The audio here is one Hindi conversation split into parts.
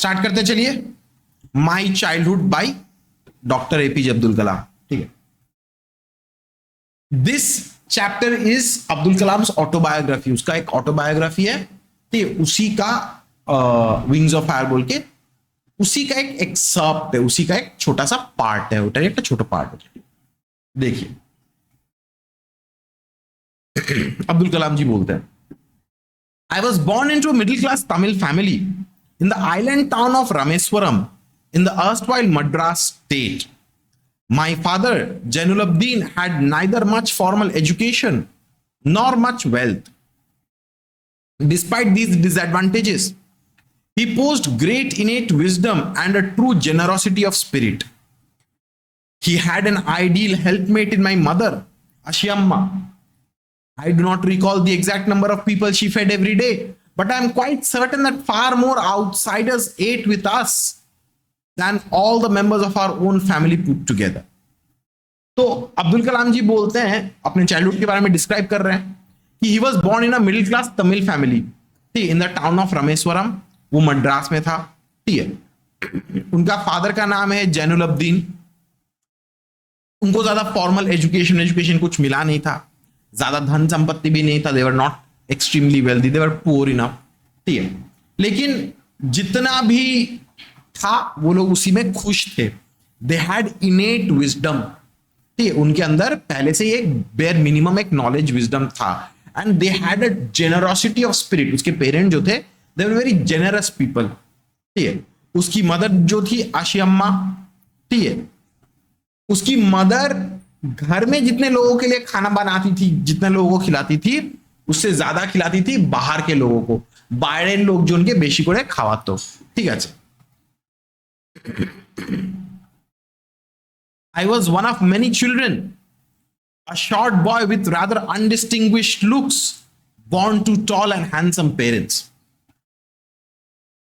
स्टार्ट करते चलिए। My childhood by doctor APJ Abdul Kalam. ठीक है, this chapter is Abdul Kalam autobiography, उसका एक ऑटोबायोग्राफी है। ठीक है, उसी का विंग्स ऑफ फायर बोल के उसी का एक एक्सर्प्ट है, उसी का एक छोटा सा पार्ट है, उठा एक छोटा पार्ट है। देखिए अब्दुल कलाम जी बोलते हैं, I was born into a middle class Tamil family in the island town of Rameswaram in the erstwhile Madras state. My father, Jainulabdin, had neither much formal education nor much wealth. Despite these disadvantages, he possessed great innate wisdom and a true generosity of spirit. He had an ideal helpmate in my mother, Ashiamma. I do not recall the exact number of people she fed every day, but I am quite certain that far more outsiders ate with us than all the members of our own family put together. तो अब्दुल कलाम जी बोलते हैं, अपने चाइल्डहुड के बारे में डिस्क्राइब कर रहे हैं कि he was born in a middle class Tamil family, ठीक, in the town of Rameswaram, वो मद्रास में था। ठीक है, उनका फादर का नाम है जैनुलब्दीन। उनको ज्यादा फॉर्मल एजुकेशन कुछ मिला नहीं था, ज्यादा धन संपत्ति भी नहीं था, they were not extremely wealthy, they were poor enough. ठीक है, लेकिन जितना भी था वो लोग उसी में खुश थे। दे हैड इनेट विजडम, ठीक है, उनके अंदर पहले से एक बेयर मिनिमम एक नॉलेज विजडम था। And they had a generosity of spirit, उसके पेरेंट जो थे दे वर वेरी जेनरस पीपल। ठीक है, उसकी मदर जो थी आशियम्मा, ठीक है, उसकी मदर घर में जितने लोगों के लिए खाना बनाती थी, जितने लोगों को खिलाती थी, उससे ज्यादा खिलाती थी बाहर के लोगों को, बाहर लोग जो उनके बेशी को खावातो। ठीक है, I was one of many children, a short boy with rather undistinguished looks, born to tall and handsome parents.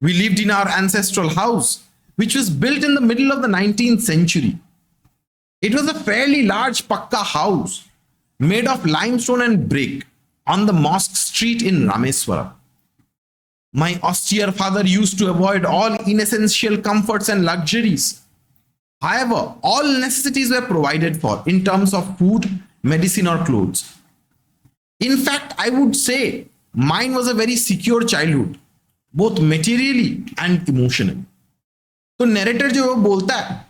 We lived in our ancestral house, which was built in the middle of the 19th century. It was a fairly large pakka house made of limestone and brick on the Mosque Street in Rameswaram. My austere father used to avoid all inessential comforts and luxuries. However, all necessities were provided for in terms of food, medicine, or clothes. In fact, I would say mine was a very secure childhood, both materially and emotionally. तो नैरेटर जो बोलता है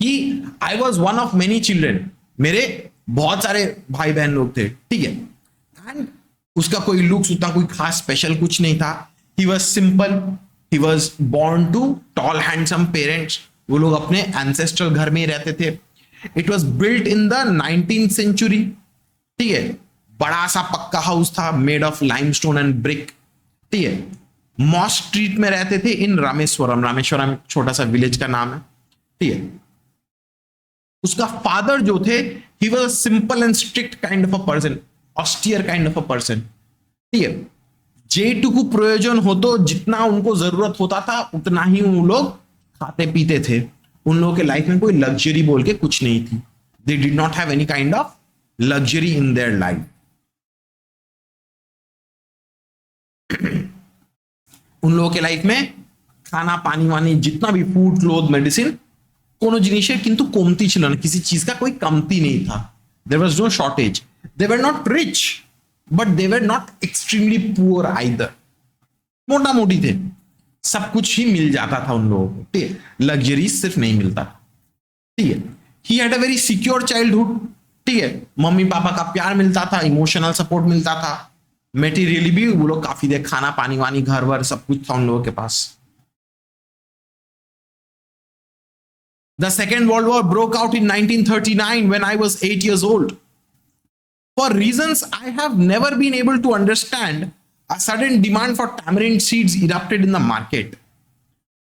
कि I was one of many children, मेरे बहुत सारे भाई बहन लोग थे, ठीक है, एंड उसका कोई लुक्स उतना कोई खास स्पेशल कुछ नहीं था। He was simple, he was born to tall handsome parents, वो लोग अपने एंसेस्ट्रल घर में ही रहते थे। It was built in the 19th century, ठीक है, बड़ा सा पक्का हाउस था made of limestone and brick. ठीक है, मॉस्क स्ट्रीट में रहते थे इन रामेश्वरम, रामेश्वरम छोटा सा विलेज का नाम है। ठीक है, उसका फादर जो थे ही was a simple and strict kind of a person, austere kind of a person. ठीक है, जेटुकु प्रयोजन हो तो जितना उनको जरूरत होता था उतना ही वो लोग खाते पीते थे। उन लोगों के लाइफ में कोई लग्जरी बोल के कुछ नहीं थी। They did not have any kind of luxury in their life. उन लोगों के लाइफ में खाना पानी वानी जितना भी फूड क्लोथ मेडिसिन कोनो जिनिस किंतु कमती छिलो ना, किसी चीज का कोई कमती नहीं था। There was no shortage. They were not rich but they were not extremely poor either, मोटा मोटी थे, सब कुछ ही मिल जाता था उन लोगों को। ठीक है, लग्जरी सिर्फ नहीं मिलता। ठीक है, he had a very secure childhood. ठीक है, मम्मी पापा का प्यार मिलता था, इमोशनल सपोर्ट मिलता था, मेटीरियली भी वो लोग काफी दे, खाना पानी वानी घर वर सब कुछ था उन लोगों के पास। The Second World War broke out in 1939 when I was 8 years old. For reasons I have never been able to understand, a sudden demand for tamarind seeds erupted in the market.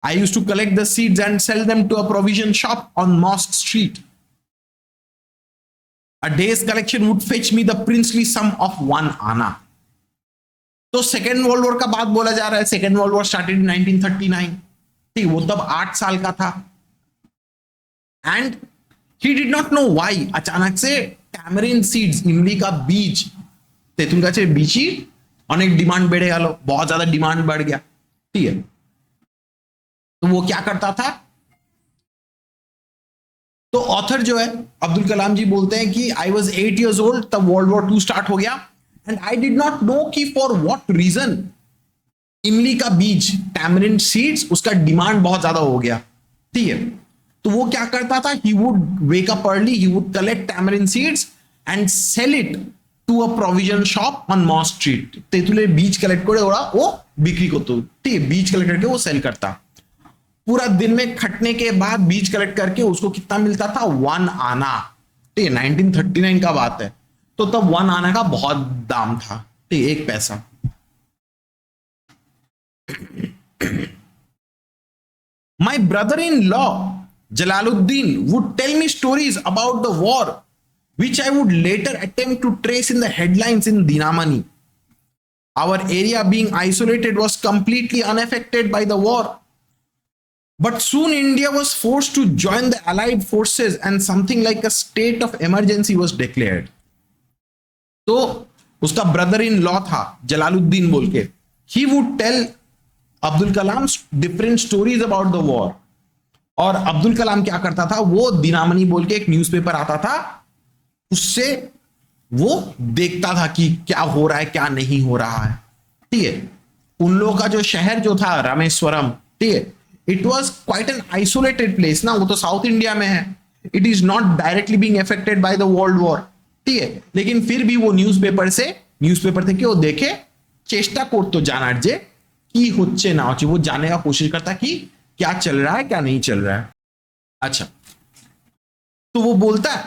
I used to collect the seeds and sell them to a provision shop on Mosque Street. A day's collection would fetch me the princely sum of 1 anna. तो सेकेंड वर्ल्ड वॉर का बात बोला जा रहा है। Second world war started in 1939। ठीक, वो तब 8 साल का था। And he did not know why अचानक से टैमरिन सीड्स, इमली का बीज, तेतुन गाছের बीची অনেক ডিমান্ড বেড়ে গেল, बहुत ज्यादा डिमांड बढ़ गया। ठीक है, तो वो क्या करता था? तो ऑथर जो है अब्दुल कलाम जी बोलते हैं कि आई वॉज 8 years old तब वर्ल्ड वॉर 2 स्टार्ट हो गया, and I did not know कि फॉर व्हाट रीजन इमली का बीज टैमरिंड सीड्स उसका डिमांड बहुत ज्यादा हो गया। ठीक है, तो वो क्या करता था? He would wake up early, he would collect tamarind seeds and sell it to a provision shop on Mosque Street. तेतुले बीज कलेक्ट करे ओरा वो बिक्री को, तो ठीक है, बीज कलेक्ट करके वो सेल करता। पूरा दिन में खटने के बाद बीज कलेक्ट करके उसको कितना मिलता था? 1 आना। ठीक है, 1939 का बात है, तो तब 1 आना का बहुत दाम था। ठीक है, 1 पैसा। My brother-in-law Jalaluddin would tell me stories about the war, which I would later attempt to trace in the headlines in Dinamani. Our area being isolated was completely unaffected by the war. But soon India was forced to join the Allied forces and something like a state of emergency was declared. तो उसका ब्रदर इन लॉ था जलालुद्दीन बोल के, he would tell Abdul Kalam different stories about the war. और अब्दुल कलाम क्या करता था? वो दिनामनी बोल के एक न्यूज़पेपर आता था, उससे वो देखता था कि क्या हो रहा है क्या नहीं हो रहा है। ठीक है, उन लोगों का जो शहर जो था रामेश्वरम, ठीक है, it was quite an isolated place ना, वो तो साउथ इंडिया में है, it is not directly being affected by the world war. ठीक है, लेकिन फिर भी वो न्यूज़पेपर थे कि वो देखे चेष्टा করতো জানার যে কি হচ্ছে না হচ্ছে, वो जानने का कोशिश करता कि क्या चल रहा है क्या नहीं चल रहा है। अच्छा, तो वो बोलता है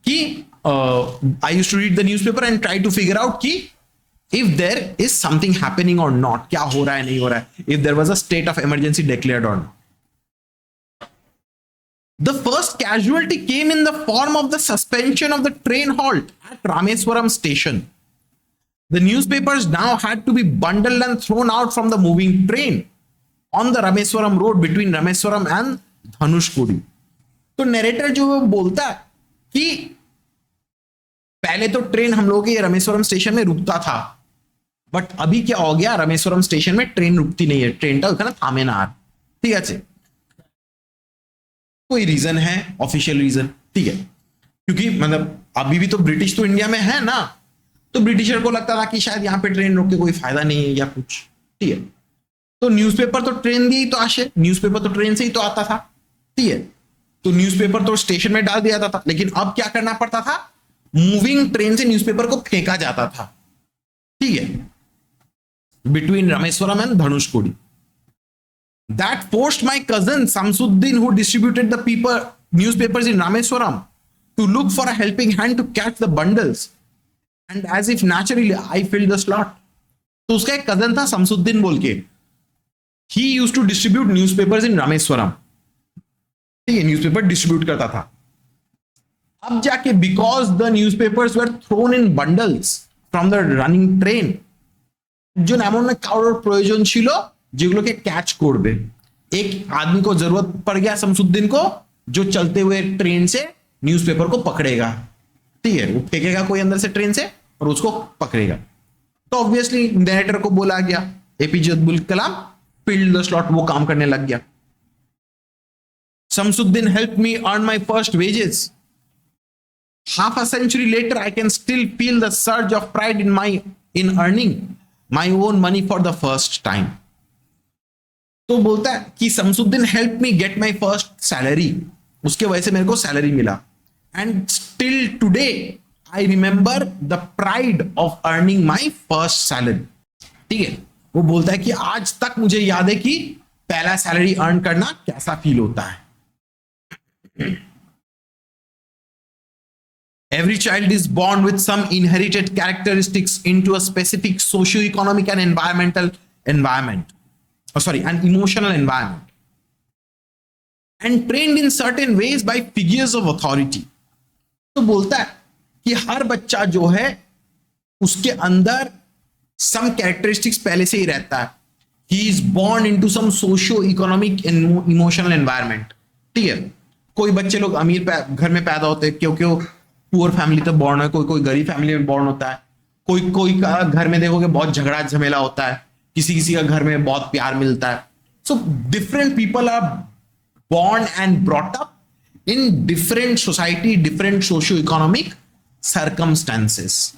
कि I used to read the newspaper and try to figure out कि if there is something happening or not, क्या हो रहा है नहीं हो रहा है, if there was a state of emergency declared or not. The first casualty came in the form of the suspension of the train halt at Rameswaram station. The newspapers now had to be bundled and thrown out from the moving train on the Rameswaram road between Rameswaram and Dhanushkodi. तो नरेटर जो बोलता है कि पहले तो ट्रेन हम लोग के रामेश्वरम स्टेशन में रुकता था, बट अभी क्या हो गया, रामेश्वरम स्टेशन में ट्रेन रुकती नहीं है, ट्रेनটা ওখানে থামে না আর। ঠিক আছে, कोई रीजन है, ऑफिशियल रीजन, ठीक है, क्योंकि मतलब अभी भी तो ब्रिटिश तो इंडिया में है ना, तो ब्रिटिशर को लगता था कि शायद यहाँ पे ट्रेन रोक के कोई फायदा नहीं है या कुछ। ठीक है, तो न्यूज़पेपर तो ट्रेन दिए तो आशे, न्यूज़पेपर तो ट्रेन से ही तो आता था। ठीक है, तो न्यूज़पेपर तो स्टेशन में डाल दिया जाता था, लेकिन अब क्या करना पड़ता था? मूविंग ट्रेन से न्यूज़पेपर को फेंका जाता था। ठीक है, between Rameswaram and Dhanushkodi. That forced my cousin Samsuddin, who distributed the newspapers in Rameswaram, to look for a helping hand to catch the bundles. And as if naturally, I filled the slot. तो उसका एक कजन था शमसुद्दीन बोल के, he used to distribute newspapers in Rameswaram. ठीक है, न्यूज़पेपर डिस्ट्रीब्यूट करता था। अब जाके because the newspapers were thrown in bundles from the running train, जो एमन कारोर प्रयोजन ছিল যেগুলোকে ক্যাচ করবে, एक आदमी को जरूरत पड़ गया शमसुद्दीन को, जो चलते हुए ट्रेन से न्यूज़पेपर को पकड़ेगा। ठीक है, वो फेंकेगा कोई अंदर से ट्रेन से और उसको पकड़ेगा। तो ऑब्वियसली नरेटर को बोला गया, APJ Abdul Kalam filled the slot, वो काम करने लग गया। Shamsuddin help me earn my first wages. Half a century later, I can still feel the surge of pride in earning my own money for the first time. तो बोलता है कि Shamsuddin help me gate my first salary, उसके वजह से मेरे को सैलरी मिला, and still today I remember the pride of earning my first salary. ठीक है, वो बोलता है कि आज तक मुझे याद है कि पहला सैलरी अर्न करना कैसा फील होता है। Every child is born with some inherited characteristics into a specific socio-economic and emotional environment, and trained in certain ways by figures of authority. तो बोलता है कि हर बच्चा जो है उसके अंदर some characteristics पहले से ही रहता है। He is born into some socio-economic and emotional environment. ठीक है, कोई बच्चे लोग अमीर घर में पैदा होते हैं क्योंकि पुअर फैमिली तक बॉर्न है, कोई कोई गरीब फैमिली में बॉर्न होता है, कोई का घर में देखोगे बहुत झगड़ा झमेला होता है, किसी किसी का घर में बहुत प्यार मिलता है। So different people are born and brought up in different society, different socio-economic circumstances.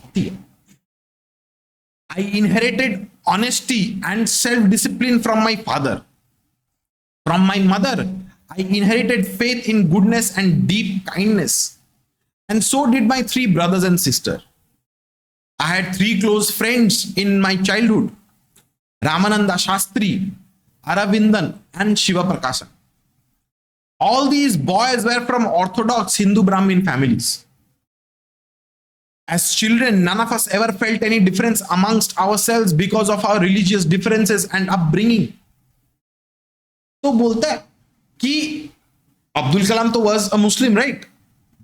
I inherited honesty and self-discipline from my father. From my mother, I inherited faith in goodness and deep kindness. And so did my three brothers and sister. I had three close friends in my childhood: Ramananda Shastri, Aravindan, and Shiva Prakashan. All these boys were from orthodox Hindu Brahmin families. As children, none of us ever felt any difference amongst ourselves because of our religious differences and upbringing. तो बोलता है कि अब्दुल कलाम तो was a Muslim, right,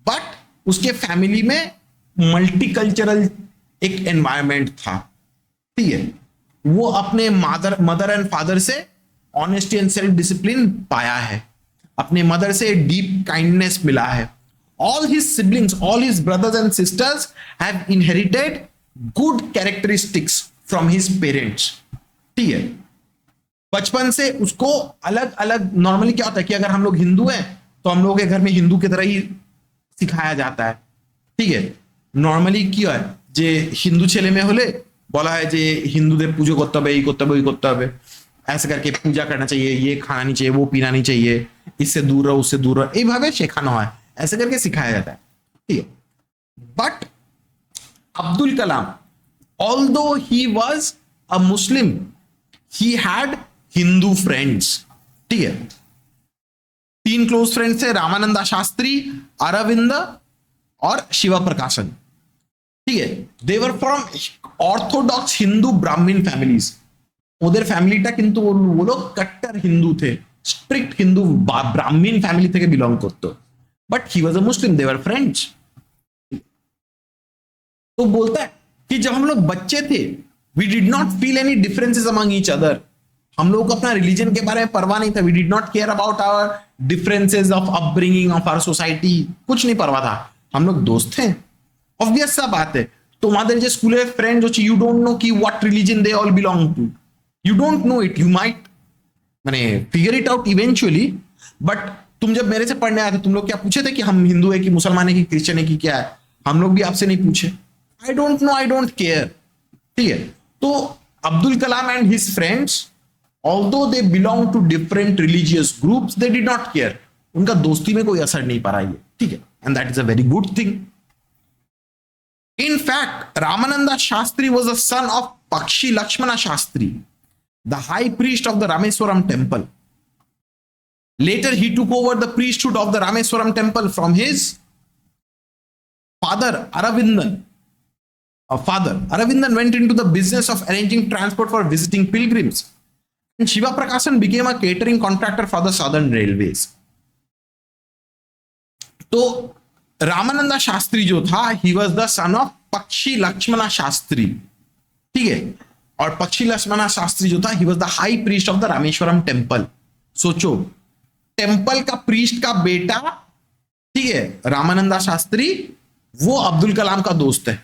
but उसके फैमिली में मल्टीकल्चरल एक एनवायरनमेंट था. ठीक है, वो अपने मदर एंड फादर से ऑनेस्टी एंड सेल्फ डिसिप्लिन पाया है, अपने मदर से डीप काइंडनेस मिला है. All his siblings, all his brothers and sisters have inherited good characteristics from his parents. ठीक है, बचपन से उसको अलग अलग, नॉर्मली क्या होता है कि अगर हम लोग हिंदू हैं तो हम लोग के घर में हिंदू की तरह ही सिखाया जाता है. ठीक है, নর্মালি কি হয় যে হিন্দু ছেলে মেয়ে হলে বলা হয় যে হিন্দুদের পুজো করতে হবে, এই করতে হবে, ওই করতে হবে, ऐसे करके पूजा करना चाहिए, ये खाना नहीं चाहिए, वो पीना नहीं चाहिए, इससे दूर रहो, उससे दूर रहो, এইভাবে শেখানো হয়, ऐसे करके सिखाया जाता है. ठीक है, but Abdul Kalam, although he was a Muslim, he had Hindu friends. ठीक है, तीन क्लोज फ्रेंड्स थे: रामानंदा शास्त्री, अरविंद और शिवा प्रकाशन. ठीक है, दे वर फ्रॉम ऑर्थोडॉक्स हिंदू ब्राह्मण फैमिलीज. ওদের ফ্যামিলিটা কিন্তু वो लोग कट्टर हिंदू थे, स्ट्रिक्ट हिंदू ब्राह्मण फैमिली থেকে बिलोंग করতো, but he was a Muslim, they were friends. तो बोलता है कि जब हम लोग बच्चे थे, we did not feel any differences among each other. हम लोग को अपना रिलीजन के बारे में परवाह नहीं था. We did not care about our differences of upbringing of our society, कुछ नहीं परवाह था, हम लोग दोस्त थे. ऑब्वियस सा बात है, তোমাদের যে স্কুলের ফ্রেন্ড হচ্ছে, ইউ ডোন্ট নো কি what religion they all belong to. You don't know it, you might मैंने figure it out eventually, but तुम जब मेरे से पढ़ने आए थे, तुम लोग क्या पूछे थे कि हम हिंदू है कि मुसलमान है कि क्रिश्चियन है कि क्या है? हम लोग भी आपसे नहीं पूछे. I don't know, I don't care. ठीक है, तो Abdul Kalam and his friends, although they belong to different religious groups, they did not care. उनका दोस्ती में कोई असर नहीं पड़ा ये. ठीक है, and that is a very good thing. In fact, Ramananda Shastri was a son of Pakshi Lakshmana Shastri, the high priest of the Rameswaram temple. Later, he took over the priesthood of the Rameswaram temple from his father, Aravindan. Aravindan went into the business of arranging transport for visiting pilgrims, and Shiva Prakashan became a catering contractor for the Southern Railways. तो रामानंदा शास्त्री जो था, he was the son of पक्षी लक्ष्मणा शास्त्री. ठीक है, और पक्षी लक्ष्मणा शास्त्री जो था, he was the high priest of the Rameswaram temple. सोचो, टेम्पल का प्रीस्ट का बेटा, ठीक है, रामानंदा शास्त्री, वो अब्दुल कलाम का दोस्त है.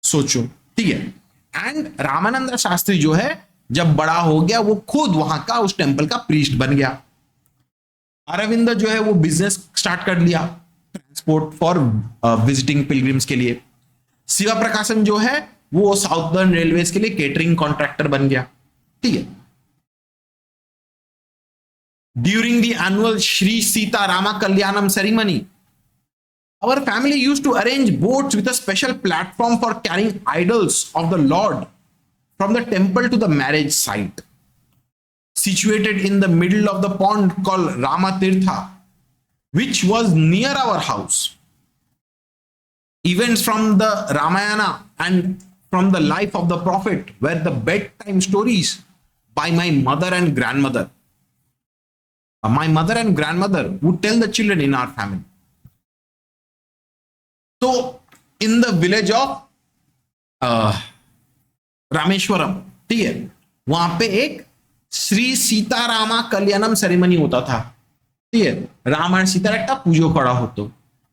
सोचो, ठीक है. एंड रामानंदा शास्त्री जो है, जब बड़ा हो गया, वो खुद वहां का उस टेम्पल का प्रीस्ट बन गया. अरविंद जो है, वो बिजनेस स्टार्ट कर लिया, ट्रांसपोर्ट फॉर विजिटिंग पिलग्रिम्स के लिए. शिवा प्रकाशन जो है, वो साउदर्न रेलवेज के लिए केटरिंग कॉन्ट्रैक्टर बन गया. ठीक है. During the annual Shri Sita Rama Kalyanam ceremony, our family used to arrange boats with a special platform for carrying idols of the Lord from the temple to the marriage site, situated in the middle of the pond called Ramatirtha, which was near our house. Events from the Ramayana and from the life of the prophet were the bedtime stories by my mother and grandmother. My mother and grandmother would tell the children in our family. So, in the village of Rameswaram, ठीक है, वहां पे एक श्री सीतारामा कल्याणम सेरेमनी होता था. ठीक है, राम और सीता একটা পুজো করা হতো.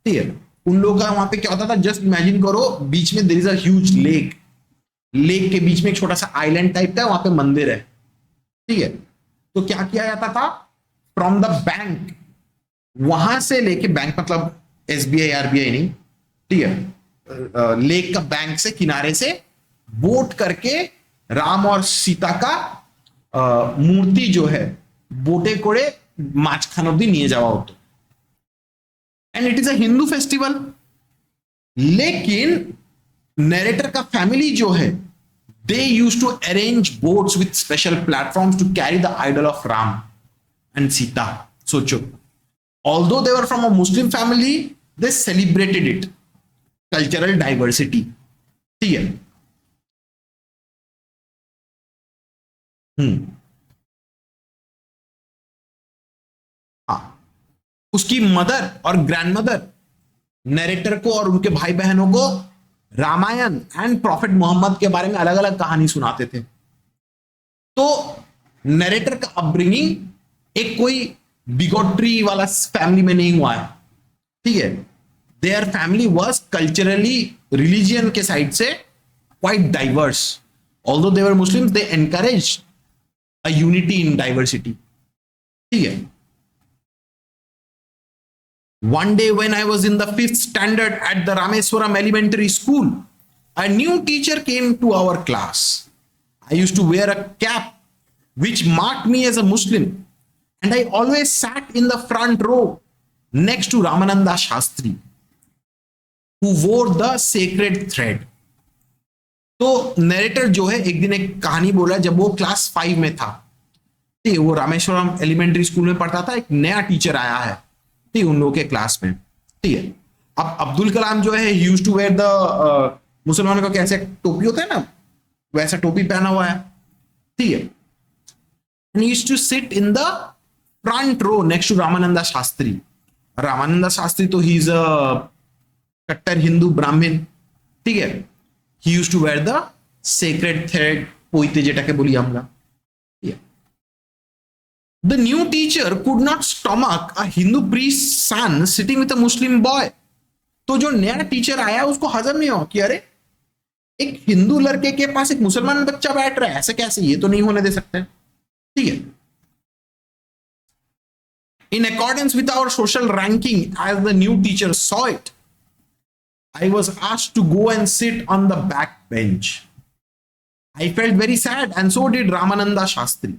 ठीक है, उन लोगों का वहां पे क्या होता था, जस्ट इमेजिन करो, बीच में there is a huge lake के बीच में एक छोटा सा आइलैंड टाइप का, वहां पे मंदिर है. ठीक है, तो क्या किया जाता था, फ्रॉम द बैंक, वहां से लेके, बैंक मतलब एसबीआई आरबीआई नहीं, ठीक है, लेक का बैंक से किनारे से बोट करके राम और सीता का मूर्ति जो है बोटे कोड़े মাঝখান অব্দি নিয়ে যাওয়া হতো। And it is a Hindu festival. लेकिन नरेटर का फैमिली जो है, they use to arrange boats with special platforms to carry the idol of Ram and Sita. सोचो, although they were from a Muslim family, they celebrated it, cultural diversity, ठीक है। हाँ, उसकी मदर और ग्रैंडमदर नरेटर को और उनके भाई बहनों को रामायण एंड प्रॉफिट मोहम्मद के बारे में अलग अलग कहानी सुनाते थे। तो नरेटर का अपब्रिंगिंग एक कोई बिगोट्री वाला फैमिली में नहीं हुआ है, ठीक है। Their family was culturally, religion के साइड से quite diverse. Although they were Muslims, they encourage a unity in diversity, ठीक है। One day when I was in the 5th standard at the Rameswaram Elementary School, a new teacher came to our class. I used to wear a cap which marked me as a Muslim, and I always sat in the front row next to Ramananda Shastri, who wore the sacred thread. तो नरेटर जो है एक दिन एक कहानी बोला, जब वो क्लास 5 में था, ठीक है, वो रामेश्वरम एलिमेंट्री स्कूल में पढ़ता था, एक नया टीचर आया है, ठीक, उन लोगों के क्लास में, ठीक है। अब अब्दुल कलाम जो है, यूज्ड टू वेयर द, मुसलमानों का कैसे टोपी होता है ना, वैसा टोपी पहना हुआ है, ठीक है। And used to sit in the front row next to Ramananda Shastri. Ramananda Shastri तो ही इज अ कट्टर हिंदू ब्राह्मण, ठीक है। He used to wear the sacred thread, पोइते जेटाके बोली আমরা। The new teacher could not stomach a Hindu priest's son sitting with a Muslim boy. तो जो नया टीचर आया उसको हजम नहीं हो कि अरे एक हिंदू लड़के के पास एक मुसलमान बच्चा बैठ रहा है, ऐसे कैसे, ये तो नहीं होने दे सकते, ठीक है। In accordance with our social ranking, as the new teacher saw it, I was asked to go and sit on the back bench. I felt very sad, and so did Ramananda Shastri.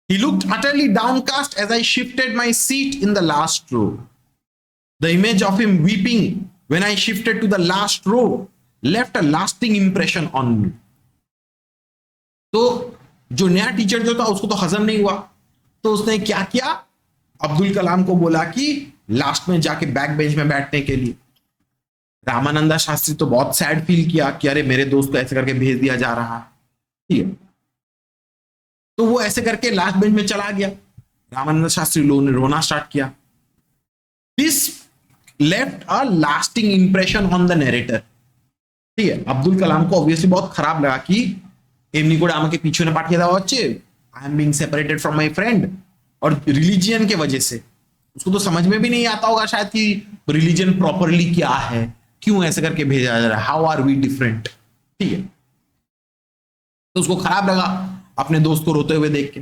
He looked utterly downcast as I shifted my seat in the last row. The image of him weeping when I shifted to the last row left a lasting impression on me. तो जो नया टीचर जो था उसको तो हजम नहीं हुआ, तो उसने क्या किया, अब्दुल कलाम को बोला कि लास्ट में जाके बैक बेंच में बैठने के लिए। रामानंदा शास्त्री तो बहुत सैड फील किया कि अरे मेरे दोस्त को ऐसे करके भेज दिया जा रहा है, ठीक है। तो वो ऐसे करके लास्ट बेंच में चला गया। रामानंद शास्त्री लोगों ने रोना स्टार्ट किया। This left a lasting impression on the narrator, ठीक है। अब्दुल कलाम को ऑब्वियसली बहुत खराब लगा कि एमनी को আমাকে পিছনে পাঠিয়ে দেওয়া হচ্ছে, I am being separated from my friend, और रिलीजियन के वजह से उसको तो समझ में भी नहीं आता होगा शायद कि रिलीजन प्रॉपरली क्या है, क्यों ऐसे करके भेजा जा रहा है, हाउ आर वी डिफरेंट, ठीक है। तो उसको खराब लगा अपने दोस्त को रोते हुए देख के।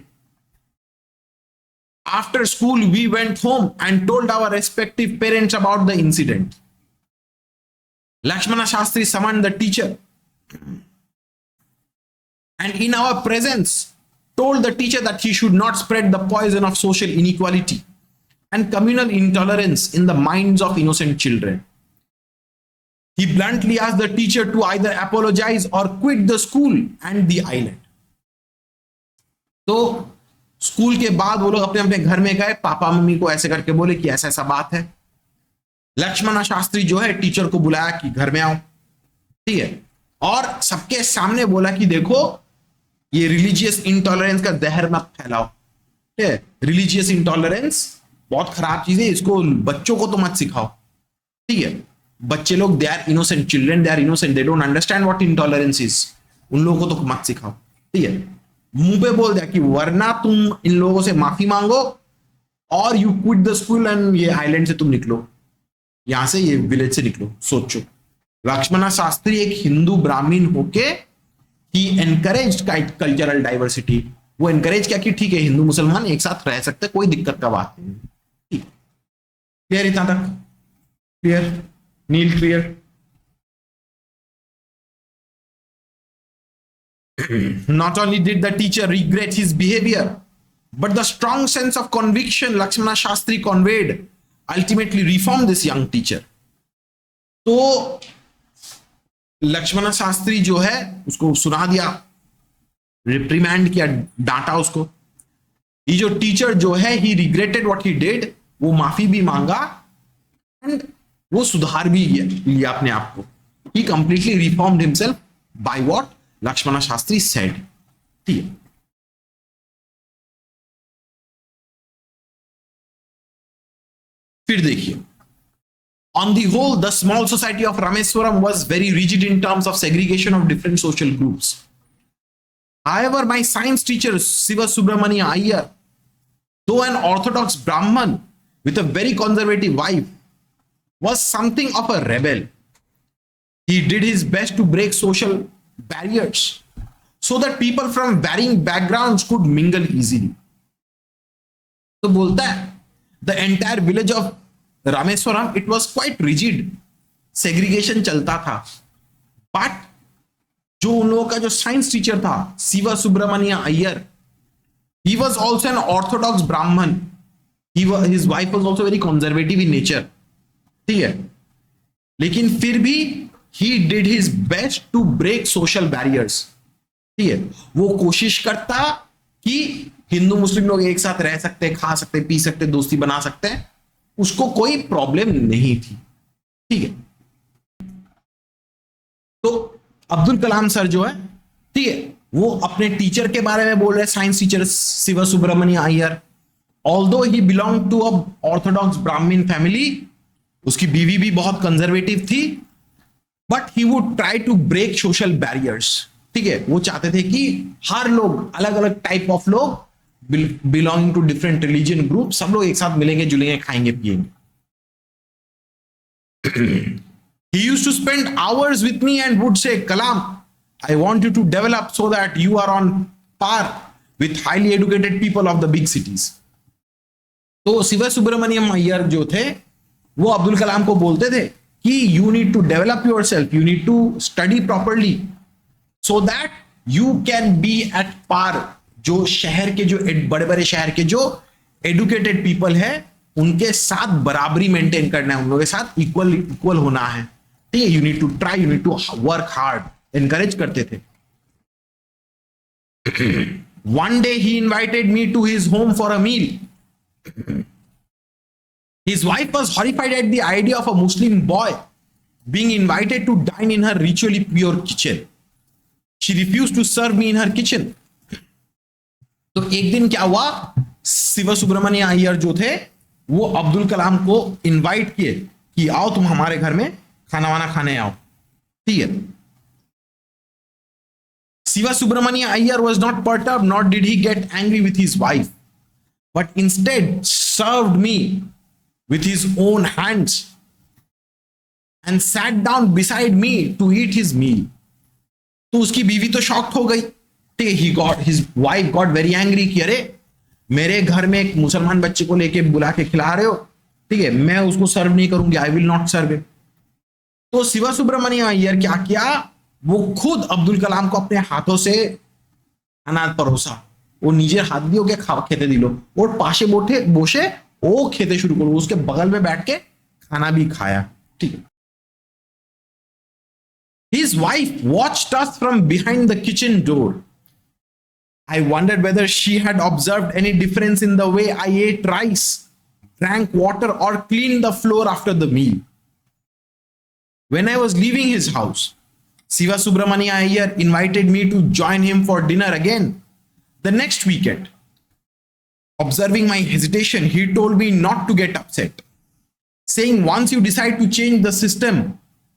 After school, we went home and told our respective parents about the incident. Lakshmana Shastri summoned the teacher and in our presence told the teacher that he should not spread the poison of social inequality and communal intolerance in the minds of innocent children. He bluntly asked the teacher to either apologize or quit the school and the island. तो स्कूल के बाद वो लोग अपने अपने घर में गए, पापा मम्मी को ऐसे करके बोले कि ऐसा ऐसा बात है। लक्ष्मण शास्त्री जो है टीचर को बुलाया कि घर में आओ, ठीक है, और सबके सामने बोला कि देखो ये रिलीजियस इंटॉलरेंस का जहर मत फैलाओ, ठीक है। रिलीजियस इंटॉलरेंस बहुत खराब चीज है, इसको बच्चों को तो मत सिखाओ, ठीक है। बच्चे लोग they are innocent, children they are innocent, they don't understand what intolerance is, उन लोगों को तो मत सिखाओ, ठीक है। मुंह पे बोल दिया कि वरना तुम इन लोगों से माफी मांगो और you quit the school and ये आइलैंड से तुम निकलो, यहां से, ये विलेज से निकलो। सोचो, लक्ष्मण शास्त्री एक हिंदू ब्राह्मण होके ही एनकरेज्ड कल्चरल डाइवर्सिटी वो एनकरेज किया कि ठीक है हिंदू मुसलमान एक साथ रह सकते, कोई दिक्कत का बात नहीं। ठीक, क्लियर इतना तक? Clear nil? Clear? Not only did the teacher regret his behavior, but the strong sense of conviction Lakshmana Shastri conveyed ultimately reformed this young teacher. तो लक्ष्मण शास्त्री जो है उसको सुना दिया, रिप्रीमैंड किया, डांटा उसको। ये जो टीचर जो है ही रिग्रेटेड व्हाट ही डिड, वो माफी भी मांगा एंड वो सुधार भी लिया अपने आप को। He completely reformed himself by what Lakshmana Shastri said. ठीक है, फिर देखिए, on the whole the small society of Rameswaram was very rigid in terms of segregation of different social groups. However, my science teacher Siva Subramania Iyer, though an orthodox Brahman with a very conservative wife, was something of a rebel. He did his best to break social barriers so that people from varying backgrounds could mingle easily. तो बोलता है the entire village of Rameswaram, it was quite rigid, segregation चलता था, but जो उन लोगों का जो साइंस टीचर था Shiva Subramania Iyer, he was also an orthodox Brahman. His wife was also very conservative in nature. ठीक है, लेकिन फिर भी he did his best to break social barriers. ठीक है, वो कोशिश करता कि हिंदू मुस्लिम लोग एक साथ रह सकते, खा सकते, पी सकते, दोस्ती बना सकते हैं, उसको कोई प्रॉब्लम नहीं थी। ठीक है, तो अब्दुल कलाम सर जो है, ठीक है, वो अपने टीचर के बारे में बोल रहे हैं, science teacher Shiva Subramania Iyer. Although he belong to a orthodox Brahmin family, उसकी बीवी भी बहुत कंजर्वेटिव थी, but he would try to break social barriers. ठीक है, वो चाहते थे कि हर लोग, अलग अलग टाइप ऑफ लोग belonging to different religion group, सब लोग एक साथ मिलेंगे, जुलेंगे, खाएंगे, पिएंगे। He used to spend hours with me and would say, Kalam, I want you to develop so that you are on par with highly educated people of the big cities. तो शिवा सुब्रमण्यम अय्यर जो थे वो अब्दुल कलाम को बोलते थे कि you need to develop yourself, you need to study properly so that you can be at par. जो शहर के, जो बड़े बड़े शहर के जो एडुकेटेड पीपल है उनके साथ बराबरी मेंटेन करना है, उन लोगों के साथ इक्वल होना है। ठीक है, you need to try, you need to work hard, encourage करते थे। One day he invited me to his home for a meal. His wife was horrified at the idea of a Muslim boy being invited to dine in her ritually pure kitchen. She refused to serve me in her kitchen. तो एक दिन क्या हुआ, शिवा सुब्रमण्य अय्यर जो थे वो अब्दुल कलाम को इनवाइट किए कि आओ तुम हमारे घर में खाना वाना खाने आओ। ठीक है, Shiva Subramania Iyer was not perturbed, nor did he get angry with his wife, but instead served me with his own hands and sat down beside me to eat his meal. तो उसकी बीवी तो शॉक्ड हो गई। His wife got very angry कि अरे मेरे घर में एक मुसलमान बच्चे को लेके बुला के खिला रहे हो, ठीक है, मैं उसको सर्व नहीं करूंगी, आई विल नॉट सर्व। तो शिवा सुब्रमण्य अय्यर क्या किया, वो खुद अब्दुल कलाम को अपने हाथों से खाना परोसा, वो निजे हाथ दिए ओके खेते दिलो और पाशे बोशे वो खेते शुरू करो, उसके बगल में बैठ के खाना भी खाया। ठीक है, his wife watched us from behind the kitchen door. I wondered whether she had observed any difference in the way I ate rice, drank water, or cleaned the floor after the meal. When I was leaving his house, Shiva Subramania Iyer invited me to join him for dinner again the next weekend. Observing my hesitation, he told me not to get upset, saying once you decide to change the system,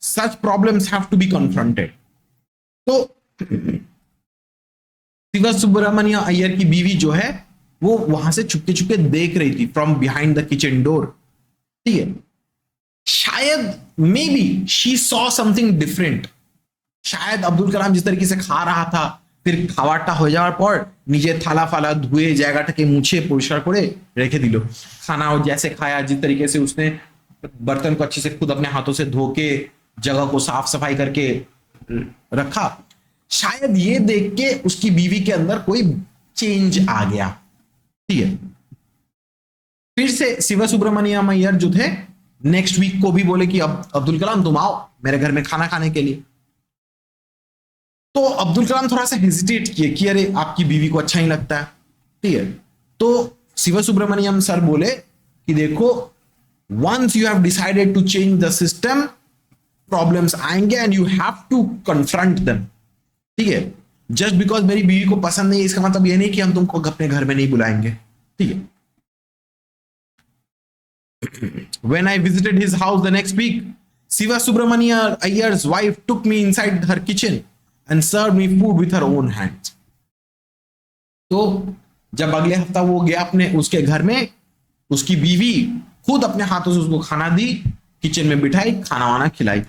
such problems have to be confronted. So Shiva Subramania Iyer की बीवी जो है वो वहां से छुपके छुपके देख रही थी from behind the kitchen door. ठीक है, शायद may be she saw something different, शायद अब्दुल कलाम जिस तरीके से खा रहा था, फिर খাওয়াটা হয়ে যাওয়ার পর নিজে থালা फाला धुए জায়গাটাকে मुछे পরিষ্কার করে রেখে দিল। खाना और जैसे खाया, जिस तरीके से उसने बर्तन को अच्छे से खुद अपने हाथों से धो के जगह को साफ सफाई करके रखा, शायद ये देख के उसकी बीवी के अंदर कोई चेंज आ गया। ठीक है, फिर से शिवा सुब्रमण्यम अय्यर जो थे नेक्स्ट वीक को भी बोले कि अब अब्दुल कलाम तुम आओ मेरे घर में खाना खाने के लिए। तो अब्दुल कलाम थोड़ा सा हेजिटेट किए कि अरे आपकी बीवी को अच्छा नहीं लगता है। ठीक है, तो शिवा सुब्रमण्यम सर बोले कि देखो, once you have decided to change the system, problems आएंगे and you have to confront them. ठीक है, जस्ट बिकॉज मेरी बीवी को पसंद नहीं इसका मतलब ये नहीं कि हम तुमको अपने घर में नहीं बुलाएंगे। ठीक है, when I visited his house the next week, Shiva Subramania Iyengar's wife took me inside her kitchen and served me food with her own hands. तो जब अगले हफ्ता वो गया अपने उसके घर में, उसकी बीवी खुद अपने हाथों से उसको खाना दी, किचन में बिठाई, खाना वाना खिलाई।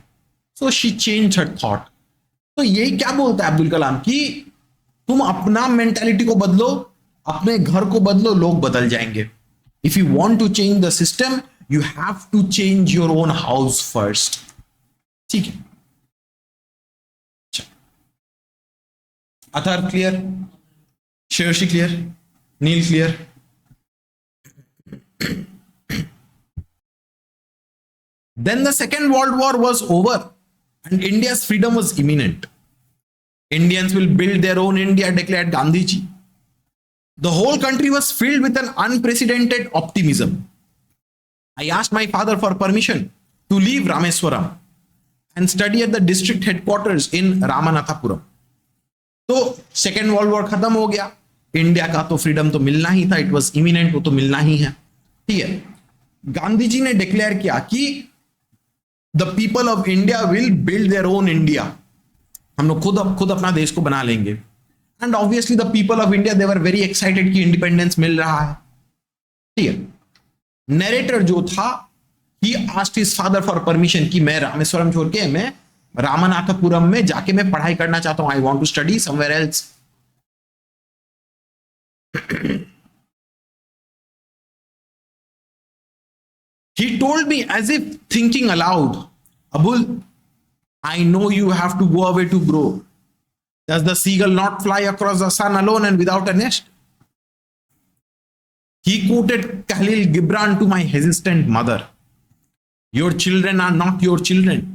So she changed her thought. तो यही क्या बोलता है अब्दुल कलाम कि तुम अपना मेंटालिटी को बदलो, अपने घर को बदलो, लोग बदल जाएंगे। If you want to change the system, you have to change your own house first. ठीक है, अथर क्लियर, शेरशी clear, nil clear. Then the Second World War was over and India's freedom was imminent. Indians will build their own India, declared Gandhiji. The whole country was filled with an unprecedented optimism. I asked my father for permission to leave Rameswaram and study at the district headquarters in Ramanathapuram. तो सेकेंड वर्ल्ड वॉर खत्म हो गया, इंडिया का तो फ्रीडम तो मिलना ही था, इट वॉज इमिनेंट, वो तो मिलना ही है। ठीक है, गांधी जी ने डिक्लेयर किया कि the people of India will build their own India, हम लोग खुद अपना देश को बना लेंगे। And obviously the people of India they were very excited कि इंडिपेंडेंस मिल रहा है। ठीक है, नरेटर जो था he asked his father for permission कि मैं रामेश्वरम छोड़ के मैं रामनाथपुरम में जाके मैं पढ़ाई करना चाहता हूं, I want to study somewhere else. He told me as if thinking aloud, Abul, I know you have to go away to grow. Does the seagull not fly across the sun alone and without a nest? He quoted Khalil Gibran to my hesitant mother. Your children are not your children.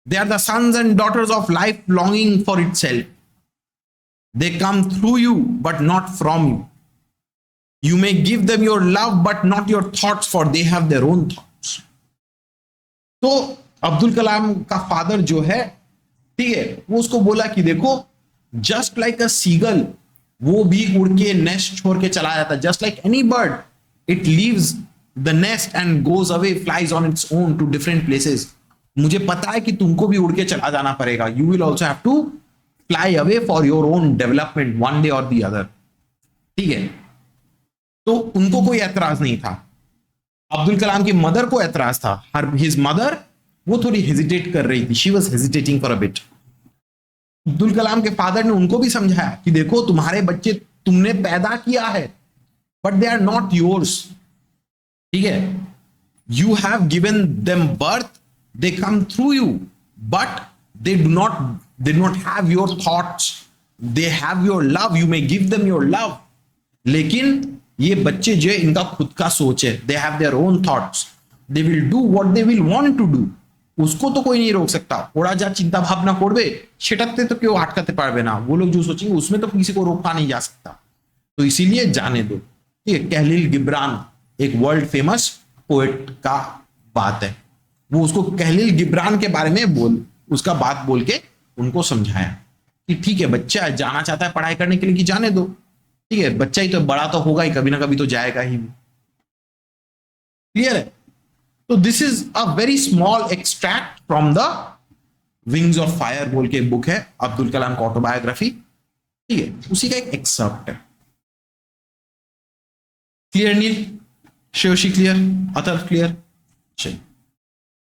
They are the sons and daughters of life longing for itself. They come through you, but not from you. You may give them your love, but not your thoughts, for they have their own thoughts. तो अब्दुल कलाम का फादर जो है, ठीक है, वो उसको बोला कि देखो, जस्ट लाइक अ सीगल, वो भी उड़ के नेस्ट छोड़ के चला जाता, just like any bird, it leaves the nest and goes away, flies on its own to different places. मुझे पता है कि तुमको भी उड़ के चला जाना पड़ेगा, you will also have to fly away for your own development one day or the other. ठीक है, तो उनको कोई एतराज नहीं था। अब्दुल कलाम की मदर को एतराज था, हिज मदर वो थोड़ी हेजिटेट कर रही थी, she was hesitating for a bit. Abdul Kalam के फादर ने उनको भी समझाया कि देखो, तुम्हारे बच्चे तुमने पैदा किया है, but they are not yours. ठीक है, you have given them birth, they come through you, but they do not have your thoughts, they have your love, you may give them your love. लेकिन ये बच्चे जो है, इनका खुद का सोच है, they have their own thoughts, they will do what they will want to do. उसको तो कोई नहीं रोक सकता, ओरा जा चिंता भावना करबे सेटाते तो क्यों आटकाते पारबे ना, वो लोग जो सोचेंगे उसमें तो किसी को रोका नहीं जा सकता, तो इसीलिए जाने दो। ठीक है, कैलिल गिब्रान एक वर्ल्ड फेमस पोएट का बात है, वो उसको कैलिल गिब्रान के बारे में उसका बात बोल के उनको समझाया कि ठीक है, बच्चा जाना चाहता है पढ़ाई करने के लिए कि जाने दो। ठीक है, बच्चा ही तो बड़ा तो होगा ही, कभी ना कभी तो जाएगा ही। क्लियर है? तो this is a very small extract from the wings of fire बोल के बुक है, अब्दुल कलाम का ऑटोबायोग्राफी। ठीक है, उसी का एक एक्सर्प्ट है। क्लियर नील? शिवशी क्लियर? अतर क्लियर? चलिए।